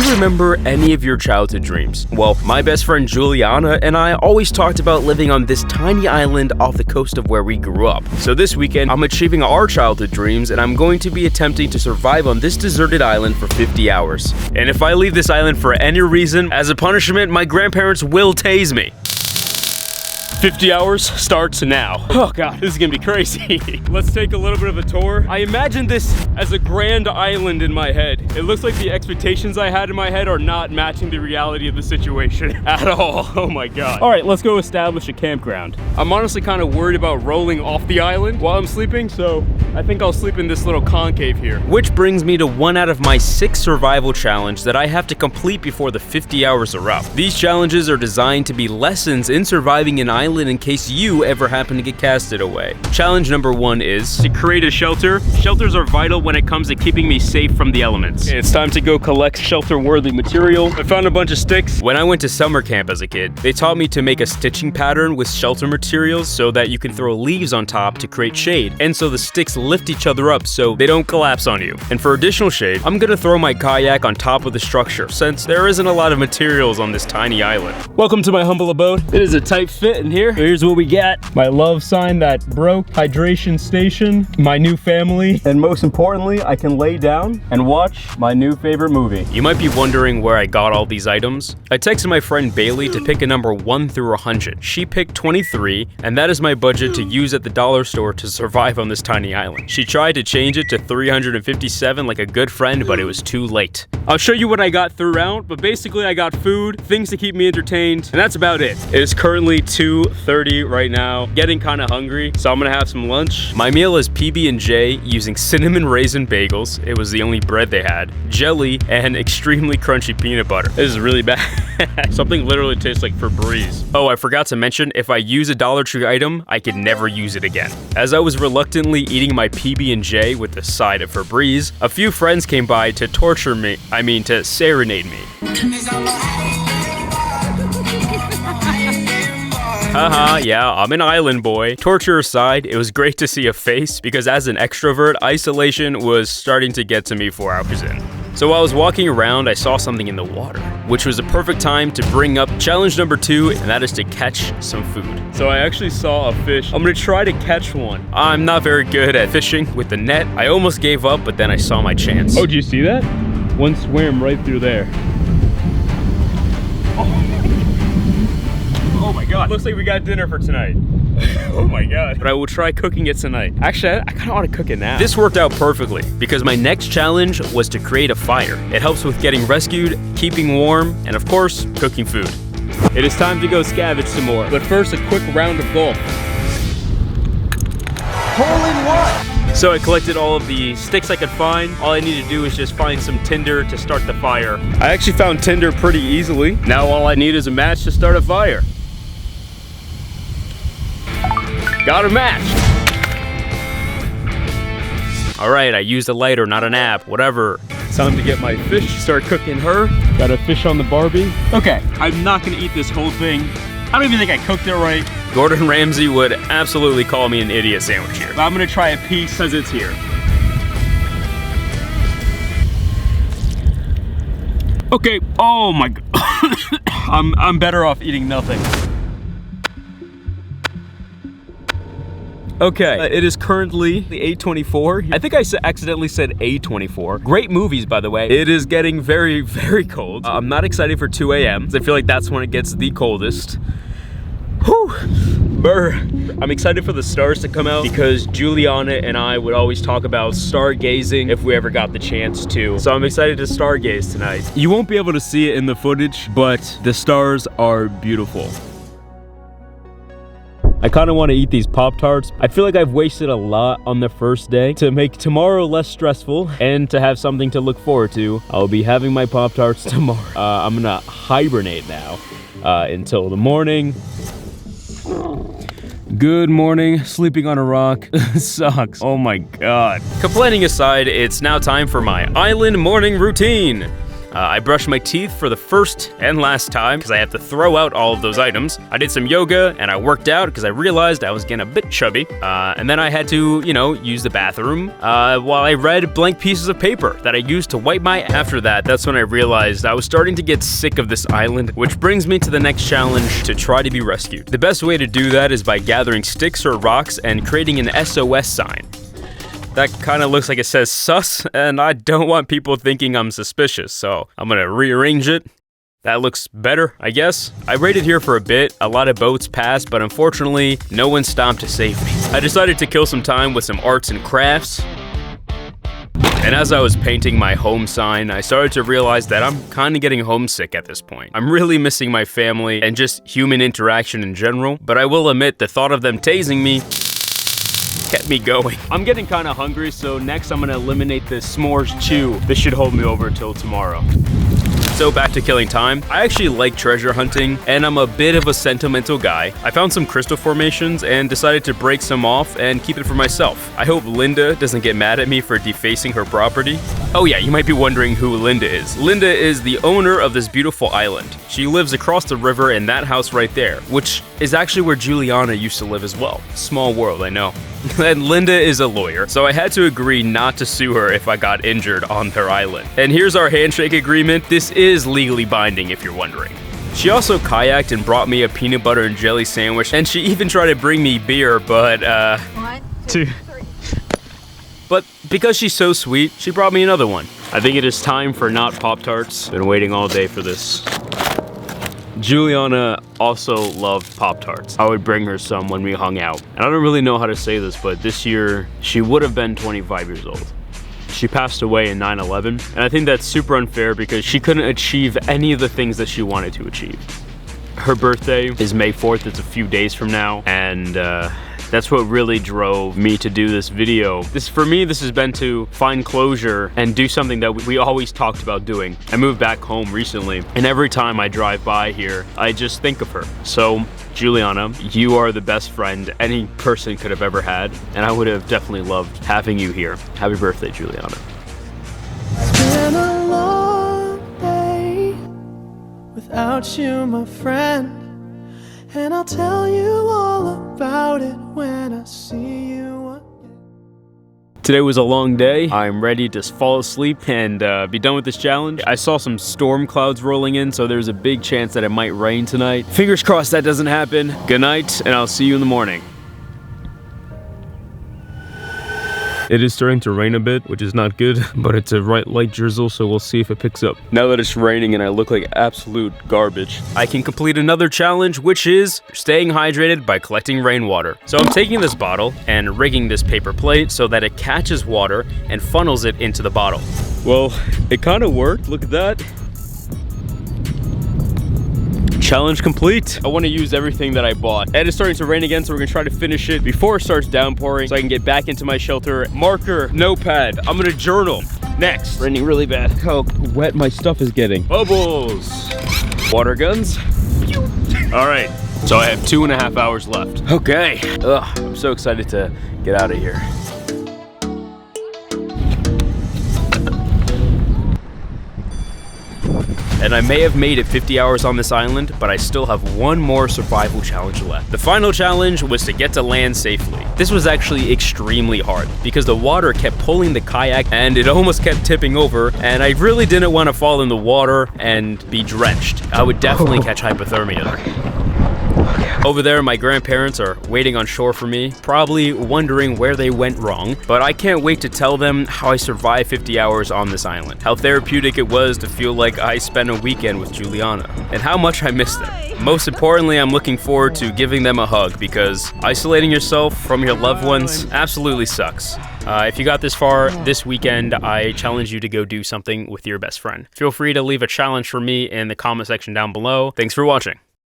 you remember any of your childhood dreams? Well, my best friend Juliana and I always talked about living on this tiny island off the coast of where we grew up. So this weekend, I'm achieving our childhood dreams and I'm going to be attempting to survive on this deserted island for 50 hours. And if I leave this island for any reason, as a punishment, my grandparents will tase me. 50 hours starts now. Oh god, this is gonna be crazy. Let's take a little bit of a tour. I imagine this as a grand island in my head. It looks like the expectations I had in my head are not matching the reality of the situation at all. Oh my god. All right, let's go establish a campground. I'm honestly kind of worried about rolling off the island while I'm sleeping, so I think I'll sleep in this little concave here. Which brings me to one out of my 6 survival challenge that I have to complete before the 50 hours are up. These challenges are designed to be lessons in surviving an island in case you ever happen to get casted away. Challenge number 1 is to create a shelter. Shelters are vital when it comes to keeping me safe from the elements. It's time to go collect shelter-worthy material. I found a bunch of sticks. When I went to summer camp as a kid, they taught me to make a stitching pattern with shelter materials so that you can throw leaves on top to create shade, and so the sticks lift each other up so they don't collapse on you. And for additional shade, I'm gonna throw my kayak on top of the structure since there isn't a lot of materials on this tiny island. Welcome to my humble abode. It is a tight fit in here. Here's what we got. My love sign that broke, hydration station, my new family, and most importantly, I can lay down and watch my new favorite movie. You might be wondering where I got all these items. I texted my friend Bailey to pick a number 1 through 100. She picked 23, and that is my budget to use at the dollar store to survive on this tiny island. She tried to change it to 357 like a good friend, but it was too late. I'll show you what I got throughout, but basically I got food, things to keep me entertained, and that's about it. It is currently 2:30 right now, getting kind of hungry, so I'm gonna have some lunch. My meal is PB&J using cinnamon raisin bagels. It was the only bread they had, jelly, and extremely crunchy peanut butter. This is really bad. Something literally tastes like Febreze. Oh, I forgot to mention, if I use a Dollar Tree item, I could never use it again. As I was reluctantly eating my PB&J with the side of Febreze, a few friends came by to torture me, to serenade me. Haha, yeah, I'm an island boy. Torture aside, it was great to see a face because as an extrovert, isolation was starting to get to me 4 hours in. So while I was walking around, I saw something in the water, which was a perfect time to bring up challenge number 2, and that is to catch some food. So I actually saw a fish. I'm gonna try to catch one. I'm not very good at fishing with the net. I almost gave up, but then I saw my chance. Oh, did you see that? One swam right through there. Oh my god, looks like we got dinner for tonight. Oh my god. But I will try cooking it tonight. Actually, I kind of want to cook it now. This worked out perfectly because my next challenge was to create a fire. It helps with getting rescued, keeping warm, and of course, cooking food. It is time to go scavenge some more. But first, a quick round of golf. Hole in one! So I collected all of the sticks I could find. All I need to do is just find some tinder to start the fire. I actually found tinder pretty easily. Now all I need is a match to start a fire. Got a match! All right, I used a lighter, not an app, whatever. It's time to get my fish, start cooking her. Got a fish on the Barbie. Okay, I'm not gonna eat this whole thing. I don't even think I cooked it right. Gordon Ramsay would absolutely call me an idiot sandwich here. But I'm gonna try a piece because it's here. Okay, oh my god. I'm better off eating nothing. Okay, it is currently 8:24. I think I accidentally said 8:24. Great movies, by the way. It is getting very, very cold. I'm not excited for 2 a.m. I feel like that's when it gets the coldest. Whew. Brr. I'm excited for the stars to come out because Juliana and I would always talk about stargazing if we ever got the chance to. So I'm excited to stargaze tonight. You won't be able to see it in the footage, but the stars are beautiful. I kind of want to eat these Pop-Tarts. I feel like I've wasted a lot on the first day. To make tomorrow less stressful and to have something to look forward to, I'll be having my Pop-Tarts tomorrow. I'm gonna hibernate now until the morning. Good morning, sleeping on a rock. Sucks, oh my god. Complaining aside, it's now time for my island morning routine. I brushed my teeth for the first and last time because I have to throw out all of those items. I did some yoga and I worked out because I realized I was getting a bit chubby. And then I had to, use the bathroom while I read blank pieces of paper that I used to wipe my. After that, that's when I realized I was starting to get sick of this island, which brings me to the next challenge: to try to be rescued. The best way to do that is by gathering sticks or rocks and creating an SOS sign. That kind of looks like it says sus, and I don't want people thinking I'm suspicious, so I'm gonna rearrange it. That looks better, I guess. I waited here for a bit. A lot of boats passed, but unfortunately, no one stopped to save me. I decided to kill some time with some arts and crafts. And as I was painting my home sign, I started to realize that I'm kind of getting homesick at this point. I'm really missing my family and just human interaction in general, but I will admit the thought of them tasing me kept me going. I'm getting kind of hungry, so next I'm gonna eliminate this s'mores chew. This should hold me over till tomorrow. So back to killing time. I actually like treasure hunting, and I'm a bit of a sentimental guy. I found some crystal formations and decided to break some off and keep it for myself. I hope Linda doesn't get mad at me for defacing her property. Oh yeah, you might be wondering who Linda is. Linda is the owner of this beautiful island. She lives across the river in that house right there, which is actually where Juliana used to live as well. Small world, I know. And Linda is a lawyer, so I had to agree not to sue her if I got injured on her island. And here's our handshake agreement. This is legally binding, if you're wondering. She also kayaked and brought me a peanut butter and jelly sandwich, and she even tried to bring me beer, but One, two, three. But because she's so sweet, she brought me another one. I think it is time for not Pop-Tarts. Been waiting all day for this. Juliana also loved Pop-Tarts. I would bring her some when we hung out. And I don't really know how to say this, but this year, she would have been 25 years old. She passed away in 9/11, and I think that's super unfair because she couldn't achieve any of the things that she wanted to achieve. Her birthday is May 4th, it's a few days from now, and that's what really drove me to do this video. For me, this has been to find closure and do something that we always talked about doing. I moved back home recently, and every time I drive by here, I just think of her. So, Juliana, you are the best friend any person could have ever had, and I would have definitely loved having you here. Happy birthday, Juliana. It's been a long day without you, my friend. And I'll tell you all about it when I see you again. Today was a long day. I'm ready to fall asleep and be done with this challenge. I saw some storm clouds rolling in, so there's a big chance that it might rain tonight. Fingers crossed that doesn't happen. Good night, and I'll see you in the morning. It is starting to rain a bit, which is not good, but it's a light drizzle, so we'll see if it picks up. Now that it's raining and I look like absolute garbage, I can complete another challenge, which is staying hydrated by collecting rainwater. So I'm taking this bottle and rigging this paper plate so that it catches water and funnels it into the bottle. Well, it kind of worked. Look at that. Challenge complete. I want to use everything that I bought. And it's starting to rain again, so we're gonna try to finish it before it starts downpouring so I can get back into my shelter. Marker, notepad, I'm gonna journal. Next. Raining really bad. How wet my stuff is getting. Bubbles. Water guns. All right, so I have 2.5 hours left. Okay, I'm so excited to get out of here. And I may have made it 50 hours on this island, but I still have one more survival challenge left. The final challenge was to get to land safely. This was actually extremely hard because the water kept pulling the kayak and it almost kept tipping over, and I really didn't want to fall in the water and be drenched. I would definitely catch hypothermia there. Over there, my grandparents are waiting on shore for me, probably wondering where they went wrong, but I can't wait to tell them how I survived 50 hours on this island, how therapeutic it was to feel like I spent a weekend with Juliana, and how much I miss them. Most importantly, I'm looking forward to giving them a hug because isolating yourself from your loved ones absolutely sucks. If you got this far this weekend, I challenge you to go do something with your best friend. Feel free to leave a challenge for me in the comment section down below. Thanks for watching.